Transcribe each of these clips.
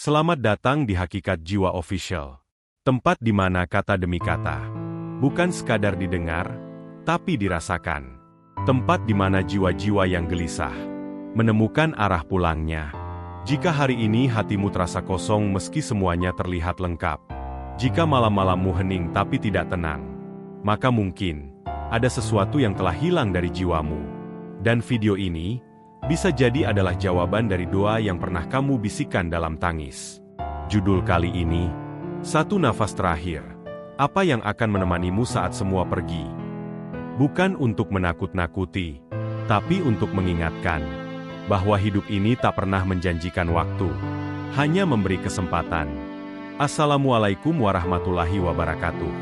Selamat datang di Hakikat Jiwa Official. Tempat di mana kata demi kata bukan sekadar didengar, tapi dirasakan. Tempat di mana jiwa-jiwa yang gelisah menemukan arah pulangnya. Jika hari ini hatimu terasa kosong meski semuanya terlihat lengkap, jika malam-malammu hening tapi tidak tenang, maka mungkin ada sesuatu yang telah hilang dari jiwamu. Dan video ini bisa jadi adalah jawaban dari doa yang pernah kamu bisikan dalam tangis. Judul kali ini, Satu Nafas Terakhir. Apa yang akan menemanimu saat semua pergi? Bukan untuk menakut-nakuti, tapi untuk mengingatkan bahwa hidup ini tak pernah menjanjikan waktu, hanya memberi kesempatan. Assalamualaikum warahmatullahi wabarakatuh.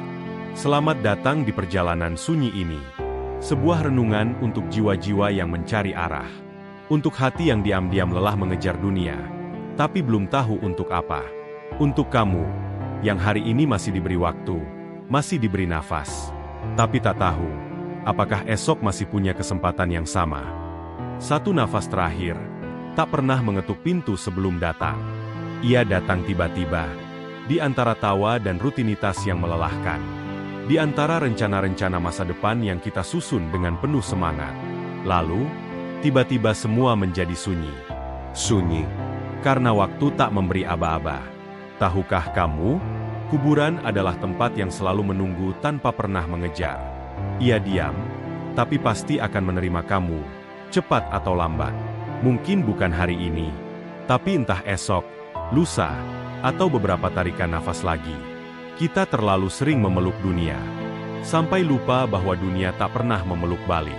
Selamat datang di perjalanan sunyi ini. Sebuah renungan untuk jiwa-jiwa yang mencari arah. Untuk hati yang diam-diam lelah mengejar dunia, tapi belum tahu untuk apa. Untuk kamu, yang hari ini masih diberi waktu, masih diberi nafas, tapi tak tahu, apakah esok masih punya kesempatan yang sama. Satu nafas terakhir, tak pernah mengetuk pintu sebelum datang. Ia datang tiba-tiba, di antara tawa dan rutinitas yang melelahkan. Di antara rencana-rencana masa depan yang kita susun dengan penuh semangat. Lalu, tiba-tiba semua menjadi sunyi. Sunyi, karena waktu tak memberi aba-aba. Tahukah kamu, kuburan adalah tempat yang selalu menunggu tanpa pernah mengejar. Ia diam, tapi pasti akan menerima kamu, cepat atau lambat. Mungkin bukan hari ini, tapi entah esok, lusa, atau beberapa tarikan nafas lagi. Kita terlalu sering memeluk dunia, sampai lupa bahwa dunia tak pernah memeluk balik.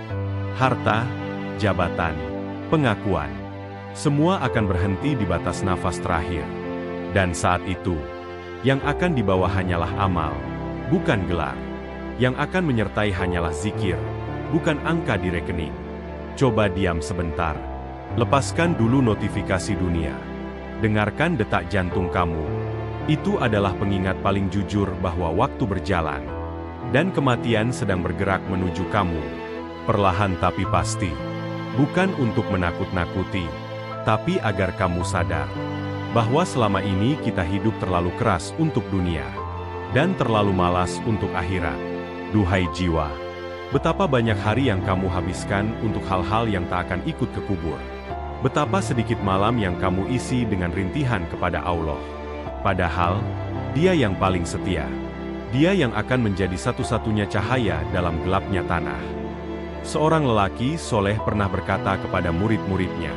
Harta, jabatan, pengakuan, semua akan berhenti di batas nafas terakhir. Dan saat itu, yang akan dibawa hanyalah amal, bukan gelar. Yang akan menyertai hanyalah zikir, bukan angka di rekening. Coba diam sebentar. Lepaskan dulu notifikasi dunia. Dengarkan detak jantung kamu. Itu adalah pengingat paling jujur bahwa waktu berjalan. Dan kematian sedang bergerak menuju kamu. Perlahan tapi pasti. Bukan untuk menakut-nakuti, tapi agar kamu sadar bahwa selama ini kita hidup terlalu keras untuk dunia dan terlalu malas untuk akhirat. Duhai jiwa, betapa banyak hari yang kamu habiskan untuk hal-hal yang tak akan ikut ke kubur. Betapa sedikit malam yang kamu isi dengan rintihan kepada Allah. Padahal, Dia yang paling setia. Dia yang akan menjadi satu-satunya cahaya dalam gelapnya tanah. Seorang lelaki soleh pernah berkata kepada murid-muridnya,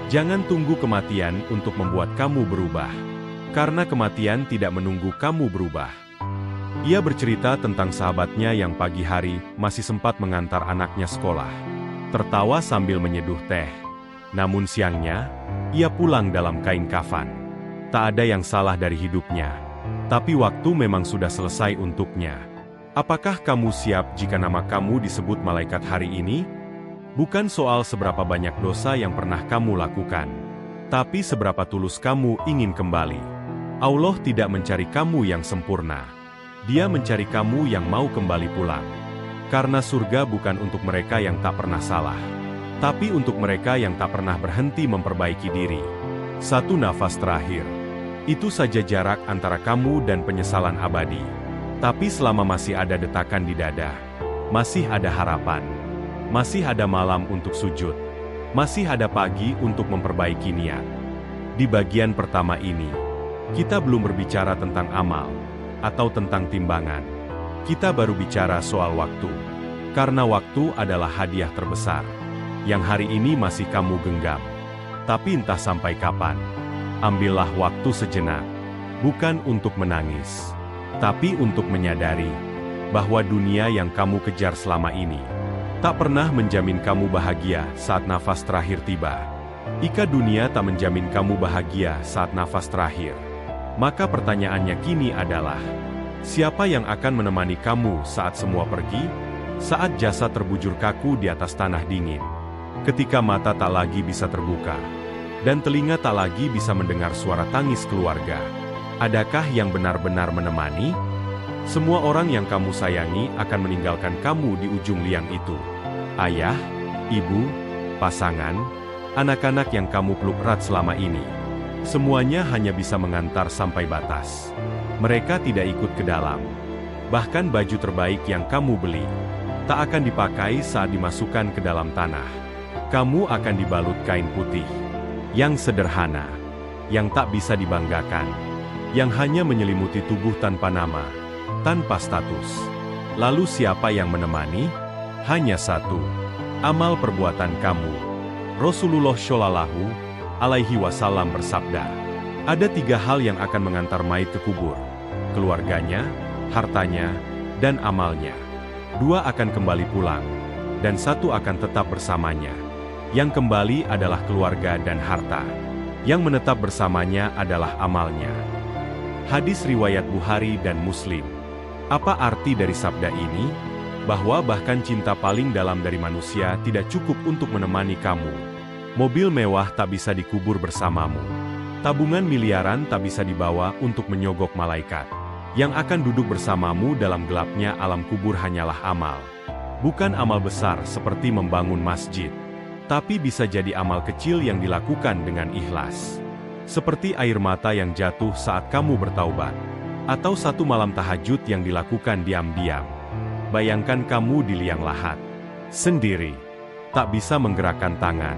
"Jangan tunggu kematian untuk membuat kamu berubah, karena kematian tidak menunggu kamu berubah." Ia bercerita tentang sahabatnya yang pagi hari masih sempat mengantar anaknya sekolah, tertawa sambil menyeduh teh. Namun siangnya, ia pulang dalam kain kafan. Tak ada yang salah dari hidupnya, tapi waktu memang sudah selesai untuknya. Apakah kamu siap jika nama kamu disebut malaikat hari ini? Bukan soal seberapa banyak dosa yang pernah kamu lakukan, tapi seberapa tulus kamu ingin kembali. Allah tidak mencari kamu yang sempurna. Dia mencari kamu yang mau kembali pulang. Karena surga bukan untuk mereka yang tak pernah salah, tapi untuk mereka yang tak pernah berhenti memperbaiki diri. Satu nafas terakhir. Itu saja jarak antara kamu dan penyesalan abadi. Tapi selama masih ada detakan di dada, masih ada harapan, masih ada malam untuk sujud, masih ada pagi untuk memperbaiki niat. Di bagian pertama ini, kita belum berbicara tentang amal, atau tentang timbangan. Kita baru bicara soal waktu. Karena waktu adalah hadiah terbesar, yang hari ini masih kamu genggam. Tapi entah sampai kapan, ambillah waktu sejenak, bukan untuk menangis, tapi untuk menyadari bahwa dunia yang kamu kejar selama ini tak pernah menjamin kamu bahagia saat nafas terakhir tiba. Jika dunia tak menjamin kamu bahagia saat nafas terakhir, maka pertanyaannya kini adalah, siapa yang akan menemani kamu saat semua pergi? Saat jasad terbujur kaku di atas tanah dingin, ketika mata tak lagi bisa terbuka, dan telinga tak lagi bisa mendengar suara tangis keluarga. Adakah yang benar-benar menemani? Semua orang yang kamu sayangi akan meninggalkan kamu di ujung liang itu. Ayah, ibu, pasangan, anak-anak yang kamu peluk erat selama ini. Semuanya hanya bisa mengantar sampai batas. Mereka tidak ikut ke dalam. Bahkan baju terbaik yang kamu beli tak akan dipakai saat dimasukkan ke dalam tanah. Kamu akan dibalut kain putih yang sederhana, yang tak bisa dibanggakan, yang hanya menyelimuti tubuh tanpa nama, tanpa status. Lalu siapa yang menemani? Hanya satu, amal perbuatan kamu. Rasulullah Shallallahu Alaihi Wasallam bersabda, ada 3 hal yang akan mengantar mayit ke kubur: keluarganya, hartanya, dan amalnya. 2 akan kembali pulang, dan 1 akan tetap bersamanya. Yang kembali adalah keluarga dan harta. Yang menetap bersamanya adalah amalnya. Hadis riwayat Bukhari dan Muslim. Apa arti dari sabda ini? Bahwa bahkan cinta paling dalam dari manusia tidak cukup untuk menemani kamu. Mobil mewah tak bisa dikubur bersamamu. Tabungan miliaran tak bisa dibawa untuk menyogok malaikat. Yang akan duduk bersamamu dalam gelapnya alam kubur hanyalah amal. Bukan amal besar seperti membangun masjid, tapi bisa jadi amal kecil yang dilakukan dengan ikhlas. Seperti air mata yang jatuh saat kamu bertaubat, atau 1 malam tahajud yang dilakukan diam-diam. Bayangkan kamu di liang lahat, sendiri, tak bisa menggerakkan tangan,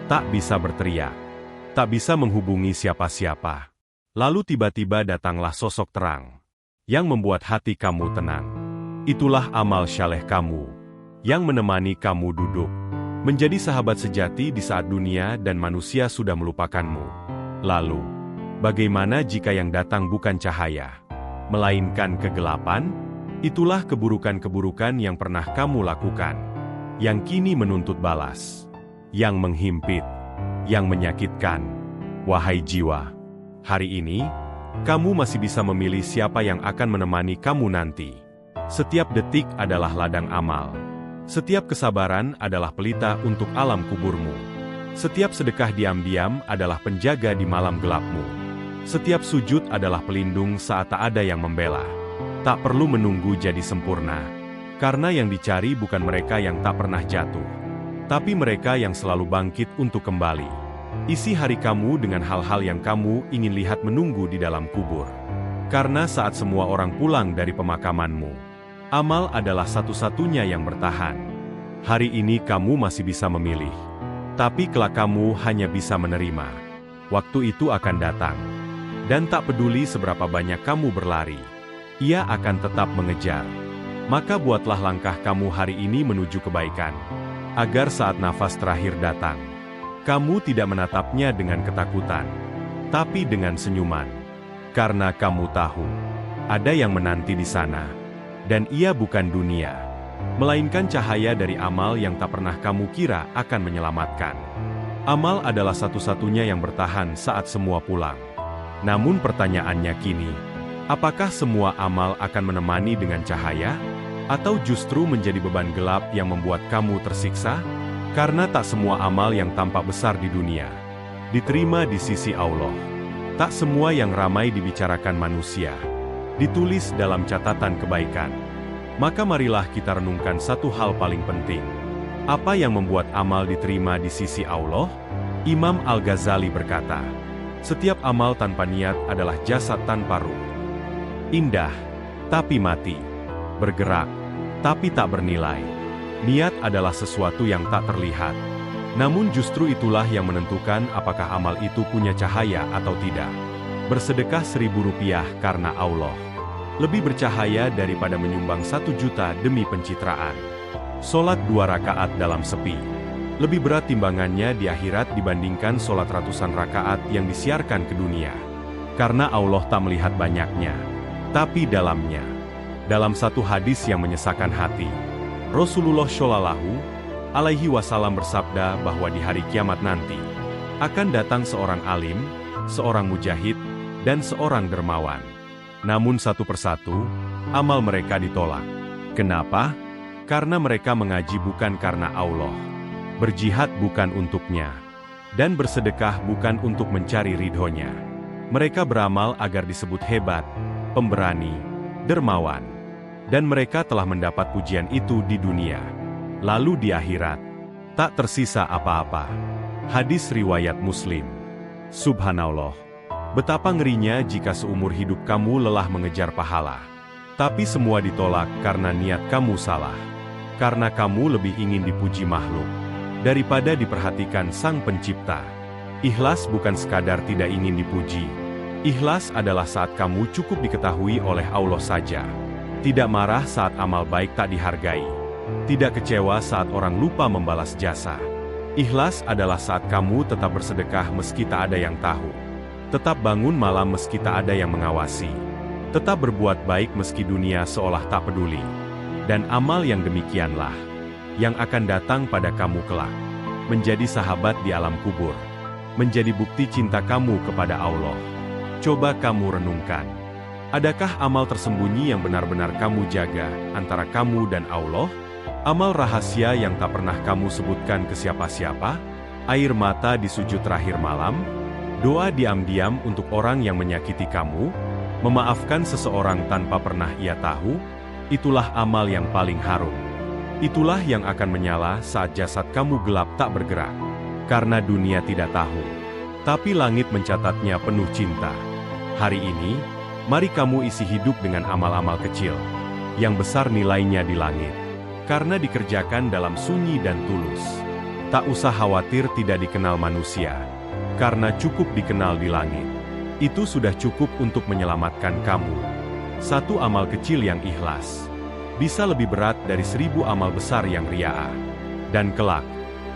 tak bisa berteriak, tak bisa menghubungi siapa-siapa. Lalu tiba-tiba datanglah sosok terang, yang membuat hati kamu tenang. Itulah amal syaleh kamu, yang menemani kamu duduk, menjadi sahabat sejati di saat dunia dan manusia sudah melupakanmu. Lalu, bagaimana jika yang datang bukan cahaya, melainkan kegelapan? Itulah keburukan-keburukan yang pernah kamu lakukan, yang kini menuntut balas, yang menghimpit, yang menyakitkan. Wahai jiwa, hari ini, kamu masih bisa memilih siapa yang akan menemani kamu nanti. Setiap detik adalah ladang amal. Setiap kesabaran adalah pelita untuk alam kuburmu. Setiap sedekah diam-diam adalah penjaga di malam gelapmu. Setiap sujud adalah pelindung saat tak ada yang membela. Tak perlu menunggu jadi sempurna, karena yang dicari bukan mereka yang tak pernah jatuh, tapi mereka yang selalu bangkit untuk kembali. Isi hari kamu dengan hal-hal yang kamu ingin lihat menunggu di dalam kubur. Karena saat semua orang pulang dari pemakamanmu, amal adalah satu-satunya yang bertahan. Hari ini kamu masih bisa memilih, tapi kelak kamu hanya bisa menerima. Waktu itu akan datang, dan tak peduli seberapa banyak kamu berlari, ia akan tetap mengejar. Maka buatlah langkah kamu hari ini menuju kebaikan, agar saat nafas terakhir datang, kamu tidak menatapnya dengan ketakutan, tapi dengan senyuman. Karena kamu tahu, ada yang menanti di sana, dan ia bukan dunia, melainkan cahaya dari amal yang tak pernah kamu kira akan menyelamatkan. Amal adalah satu-satunya yang bertahan saat semua pulang. Namun pertanyaannya kini, apakah semua amal akan menemani dengan cahaya? Atau justru menjadi beban gelap yang membuat kamu tersiksa? Karena tak semua amal yang tampak besar di dunia diterima di sisi Allah. Tak semua yang ramai dibicarakan manusia ditulis dalam catatan kebaikan. Maka marilah kita renungkan satu hal paling penting. Apa yang membuat amal diterima di sisi Allah? Imam Al-Ghazali berkata, setiap amal tanpa niat adalah jasad tanpa ruh. Indah, tapi mati. Bergerak, tapi tak bernilai. Niat adalah sesuatu yang tak terlihat. Namun justru itulah yang menentukan apakah amal itu punya cahaya atau tidak. Bersedekah 1.000 rupiah karena Allah lebih bercahaya daripada menyumbang 1 juta demi pencitraan. Sholat 2 rakaat dalam sepi lebih berat timbangannya di akhirat dibandingkan sholat ratusan rakaat yang disiarkan ke dunia. Karena Allah tak melihat banyaknya, tapi dalamnya. Dalam satu hadis yang menyesakan hati, Rasulullah Shallallahu Alaihi Wasallam bersabda bahwa di hari kiamat nanti akan datang seorang alim, seorang mujahid, dan seorang dermawan. Namun satu persatu, amal mereka ditolak. Kenapa? Karena mereka mengaji bukan karena Allah, berjihad bukan untuknya, dan bersedekah bukan untuk mencari ridhonya. Mereka beramal agar disebut hebat, pemberani, dermawan. Dan mereka telah mendapat pujian itu di dunia. Lalu di akhirat, tak tersisa apa-apa. Hadis riwayat Muslim. Subhanallah. Betapa ngerinya jika seumur hidup kamu lelah mengejar pahala. Tapi semua ditolak karena niat kamu salah. Karena kamu lebih ingin dipuji makhluk daripada diperhatikan Sang Pencipta. Ikhlas bukan sekadar tidak ingin dipuji. Ikhlas adalah saat kamu cukup diketahui oleh Allah saja. Tidak marah saat amal baik tak dihargai. Tidak kecewa saat orang lupa membalas jasa. Ikhlas adalah saat kamu tetap bersedekah meski tak ada yang tahu. Tetap bangun malam meski tak ada yang mengawasi. Tetap berbuat baik meski dunia seolah tak peduli. Dan amal yang demikianlah yang akan datang pada kamu kelak. Menjadi sahabat di alam kubur. Menjadi bukti cinta kamu kepada Allah. Coba kamu renungkan. Adakah amal tersembunyi yang benar-benar kamu jaga antara kamu dan Allah? Amal rahasia yang tak pernah kamu sebutkan ke siapa-siapa? Air mata di sujud terakhir malam? Doa diam-diam untuk orang yang menyakiti kamu? Memaafkan seseorang tanpa pernah ia tahu? Itulah amal yang paling harum. Itulah yang akan menyala saat jasad kamu gelap tak bergerak. Karena dunia tidak tahu. Tapi langit mencatatnya penuh cinta. Hari ini, mari kamu isi hidup dengan amal-amal kecil. Yang besar nilainya di langit. Karena dikerjakan dalam sunyi dan tulus. Tak usah khawatir tidak dikenal manusia. Karena cukup dikenal di langit. Itu sudah cukup untuk menyelamatkan kamu. Satu amal kecil yang ikhlas bisa lebih berat dari 1000 amal besar yang riya. Dan kelak,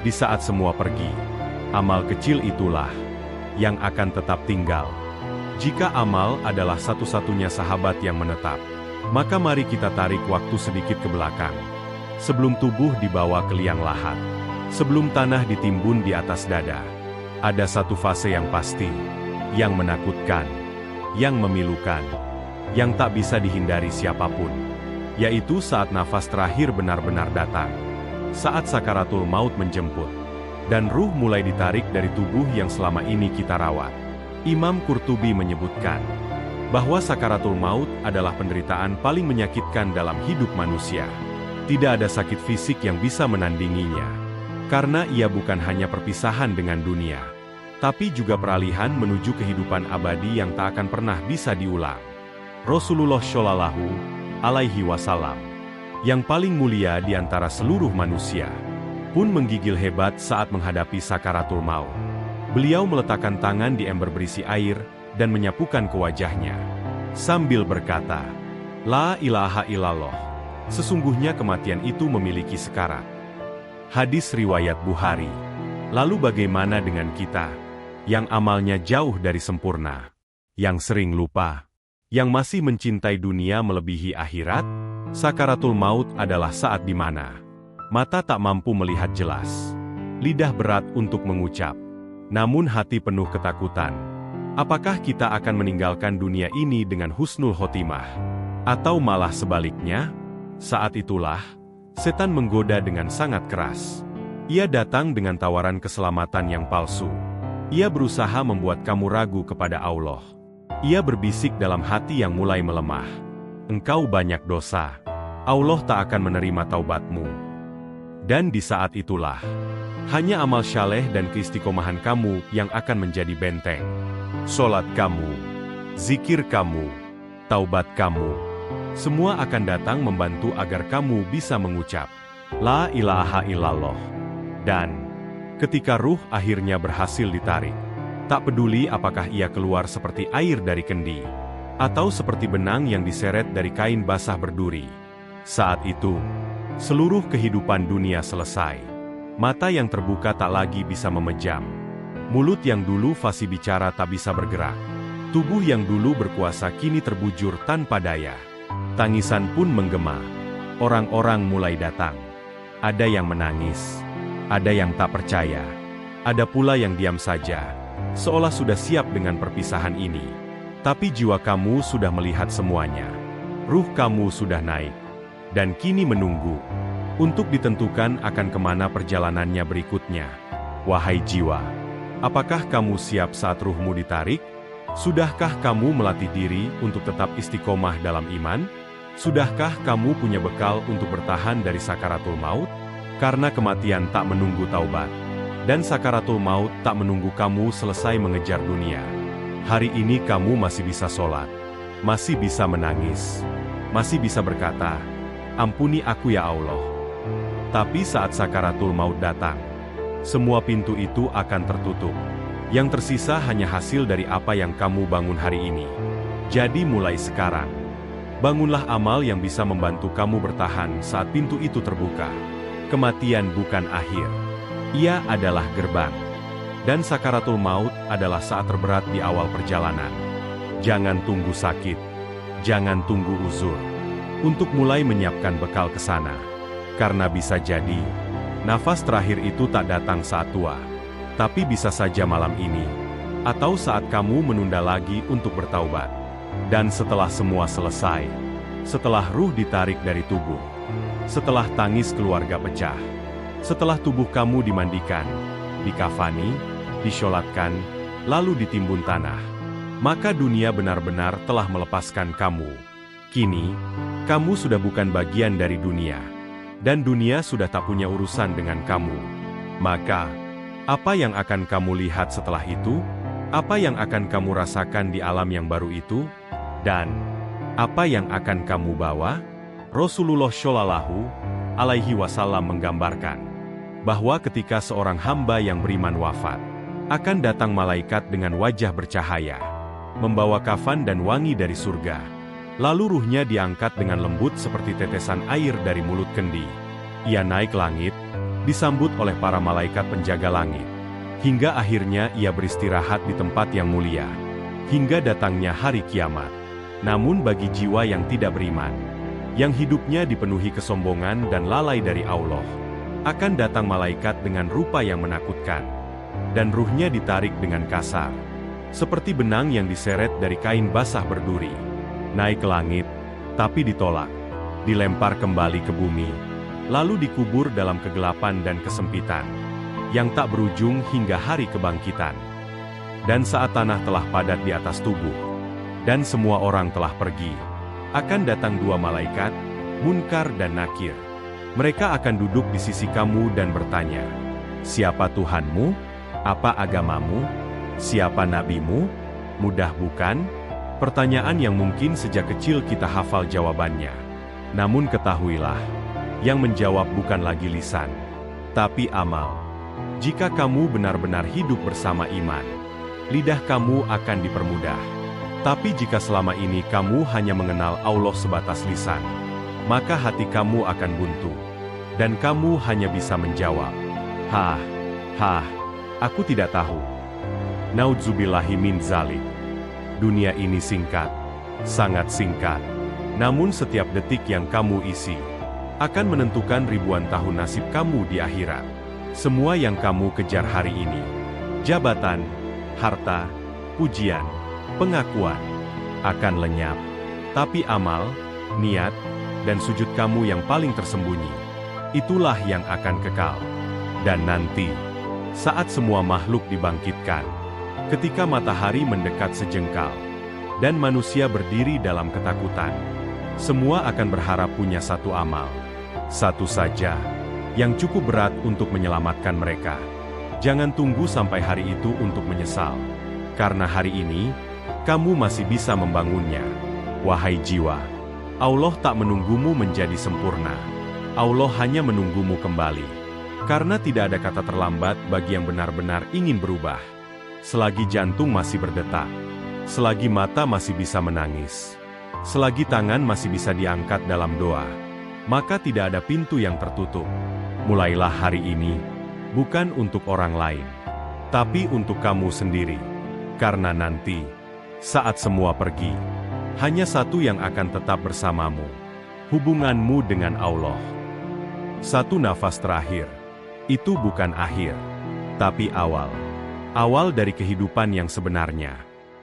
di saat semua pergi, amal kecil itulah yang akan tetap tinggal. Jika amal adalah satu-satunya sahabat yang menetap, maka mari kita tarik waktu sedikit ke belakang. Sebelum tubuh dibawa ke liang lahat, sebelum tanah ditimbun di atas dada, ada satu fase yang pasti, yang menakutkan, yang memilukan, yang tak bisa dihindari siapapun, yaitu saat nafas terakhir benar-benar datang, saat sakaratul maut menjemput, dan ruh mulai ditarik dari tubuh yang selama ini kita rawat. Imam Qurtubi menyebutkan bahwa sakaratul maut adalah penderitaan paling menyakitkan dalam hidup manusia. Tidak ada sakit fisik yang bisa menandinginya, karena ia bukan hanya perpisahan dengan dunia, tapi juga peralihan menuju kehidupan abadi yang tak akan pernah bisa diulang. Rasulullah Shallallahu Alaihi Wasallam, yang paling mulia di antara seluruh manusia, pun menggigil hebat saat menghadapi sakaratul maut. Beliau meletakkan tangan di ember berisi air dan menyapukan ke wajahnya, sambil berkata, "La ilaha illallah." Sesungguhnya kematian itu memiliki sekarat. Hadis riwayat Bukhari. Lalu bagaimana dengan kita, yang amalnya jauh dari sempurna, yang sering lupa, yang masih mencintai dunia melebihi akhirat? Sakaratul maut adalah saat di mana mata tak mampu melihat jelas, lidah berat untuk mengucap, namun hati penuh ketakutan. Apakah kita akan meninggalkan dunia ini dengan husnul khotimah? Atau malah sebaliknya? Saat itulah, setan menggoda dengan sangat keras. Ia datang dengan tawaran keselamatan yang palsu. Ia berusaha membuat kamu ragu kepada Allah. Ia berbisik dalam hati yang mulai melemah. Engkau banyak dosa. Allah tak akan menerima taubatmu. Dan di saat itulah, hanya amal syaleh dan keistiqomahan kamu yang akan menjadi benteng. Sholat kamu, zikir kamu, taubat kamu, semua akan datang membantu agar kamu bisa mengucap, La ilaha illallah. Dan, ketika ruh akhirnya berhasil ditarik, tak peduli apakah ia keluar seperti air dari kendi, atau seperti benang yang diseret dari kain basah berduri. Saat itu, seluruh kehidupan dunia selesai. Mata yang terbuka tak lagi bisa memejam. Mulut yang dulu fasih bicara tak bisa bergerak. Tubuh yang dulu berkuasa kini terbujur tanpa daya. Tangisan pun menggema. Orang-orang mulai datang. Ada yang menangis. Ada yang tak percaya. Ada pula yang diam saja, seolah sudah siap dengan perpisahan ini. Tapi jiwa kamu sudah melihat semuanya. Ruh kamu sudah naik. Dan kini menunggu untuk ditentukan akan kemana perjalanannya berikutnya. Wahai jiwa, apakah kamu siap saat ruhmu ditarik? Sudahkah kamu melatih diri untuk tetap istiqomah dalam iman? Sudahkah kamu punya bekal untuk bertahan dari sakaratul maut? Karena kematian tak menunggu taubat. Dan sakaratul maut tak menunggu kamu selesai mengejar dunia. Hari ini kamu masih bisa sholat, masih bisa menangis, masih bisa berkata, "Ampuni aku ya Allah." Tapi saat sakaratul maut datang, semua pintu itu akan tertutup. Yang tersisa hanya hasil dari apa yang kamu bangun hari ini. Jadi mulai sekarang, bangunlah amal yang bisa membantu kamu bertahan saat pintu itu terbuka. Kematian bukan akhir. Ia adalah gerbang. Dan sakaratul maut adalah saat terberat di awal perjalanan. Jangan tunggu sakit. Jangan tunggu uzur. Untuk mulai menyiapkan bekal ke sana. Karena bisa jadi, nafas terakhir itu tak datang saat tua. Tapi bisa saja malam ini. Atau saat kamu menunda lagi untuk bertaubat. Dan setelah semua selesai, setelah ruh ditarik dari tubuh, setelah tangis keluarga pecah, setelah tubuh kamu dimandikan, dikafani, disyolatkan, lalu ditimbun tanah, maka dunia benar-benar telah melepaskan kamu. Kini, kamu sudah bukan bagian dari dunia, dan dunia sudah tak punya urusan dengan kamu. Maka, apa yang akan kamu lihat setelah itu? Apa yang akan kamu rasakan di alam yang baru itu? Dan, apa yang akan kamu bawa? Rasulullah Shallallahu Alaihi Wasallam menggambarkan bahwa ketika seorang hamba yang beriman wafat, akan datang malaikat dengan wajah bercahaya, membawa kafan dan wangi dari surga. Lalu ruhnya diangkat dengan lembut seperti tetesan air dari mulut kendi. Ia naik langit, disambut oleh para malaikat penjaga langit. Hingga akhirnya ia beristirahat di tempat yang mulia. Hingga datangnya hari kiamat. Namun bagi jiwa yang tidak beriman, yang hidupnya dipenuhi kesombongan dan lalai dari Allah, akan datang malaikat dengan rupa yang menakutkan, dan ruhnya ditarik dengan kasar, seperti benang yang diseret dari kain basah berduri, naik ke langit, tapi ditolak, dilempar kembali ke bumi, lalu dikubur dalam kegelapan dan kesempitan, yang tak berujung hingga hari kebangkitan. Dan saat tanah telah padat di atas tubuh, dan semua orang telah pergi, akan datang dua malaikat, Munkar dan Nakir. Mereka akan duduk di sisi kamu dan bertanya, "Siapa Tuhanmu? Apa agamamu? Siapa nabimu?" Mudah bukan? Pertanyaan yang mungkin sejak kecil kita hafal jawabannya. Namun ketahuilah, yang menjawab bukan lagi lisan, tapi amal. Jika kamu benar-benar hidup bersama iman, lidah kamu akan dipermudah. Tapi jika selama ini kamu hanya mengenal Allah sebatas lisan, maka hati kamu akan buntu. Dan kamu hanya bisa menjawab, "Hah, aku tidak tahu." Naudzubillahi min dzalik. Dunia ini singkat, sangat singkat. Namun setiap detik yang kamu isi, akan menentukan ribuan tahun nasib kamu di akhirat. Semua yang kamu kejar hari ini, jabatan, harta, pujian, pengakuan, akan lenyap. Tapi amal, niat, dan sujud kamu yang paling tersembunyi, itulah yang akan kekal. Dan nanti, saat semua makhluk dibangkitkan, ketika matahari mendekat sejengkal, dan manusia berdiri dalam ketakutan, semua akan berharap punya satu amal, satu saja, yang cukup berat untuk menyelamatkan mereka. Jangan tunggu sampai hari itu untuk menyesal, karena hari ini, kamu masih bisa membangunnya. Wahai jiwa, Allah tak menunggumu menjadi sempurna. Allah hanya menunggumu kembali. Karena tidak ada kata terlambat bagi yang benar-benar ingin berubah. Selagi jantung masih berdetak, selagi mata masih bisa menangis, selagi tangan masih bisa diangkat dalam doa, maka tidak ada pintu yang tertutup. Mulailah hari ini, bukan untuk orang lain, tapi untuk kamu sendiri. Karena nanti, saat semua pergi, hanya satu yang akan tetap bersamamu, hubunganmu dengan Allah. Satu nafas terakhir, itu bukan akhir, tapi awal. Awal dari kehidupan yang sebenarnya.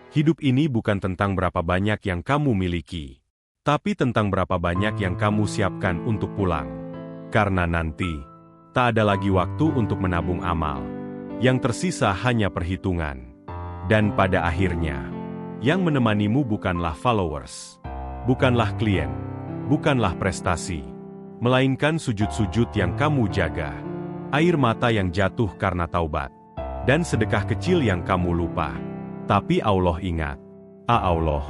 Hidup ini bukan tentang berapa banyak yang kamu miliki, tapi tentang berapa banyak yang kamu siapkan untuk pulang. Karena nanti, tak ada lagi waktu untuk menabung amal. Yang tersisa hanya perhitungan. Dan pada akhirnya, yang menemanimu bukanlah followers, bukanlah klien, bukanlah prestasi, melainkan sujud-sujud yang kamu jaga. air mata yang jatuh karena taubat, dan sedekah kecil yang kamu lupa. Tapi Allah ingat. Allah,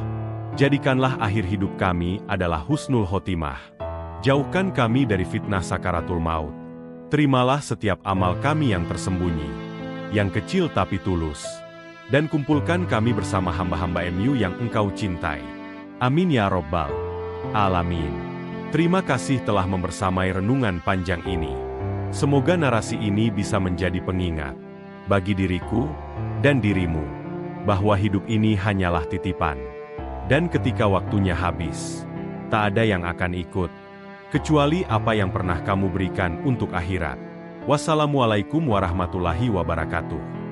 jadikanlah akhir hidup kami adalah husnul khotimah. Jauhkan kami dari fitnah sakaratul maut. Terimalah setiap amal kami yang tersembunyi, yang kecil tapi tulus. Dan kumpulkan kami bersama hamba-hamba MU yang Engkau cintai. Amin ya Rabbal Alamin. Terima kasih telah membersamai renungan panjang ini. Semoga narasi ini bisa menjadi pengingat bagi diriku dan dirimu, bahwa hidup ini hanyalah titipan. Dan ketika waktunya habis, tak ada yang akan ikut, kecuali apa yang pernah kamu berikan untuk akhirat. Wassalamualaikum warahmatullahi wabarakatuh.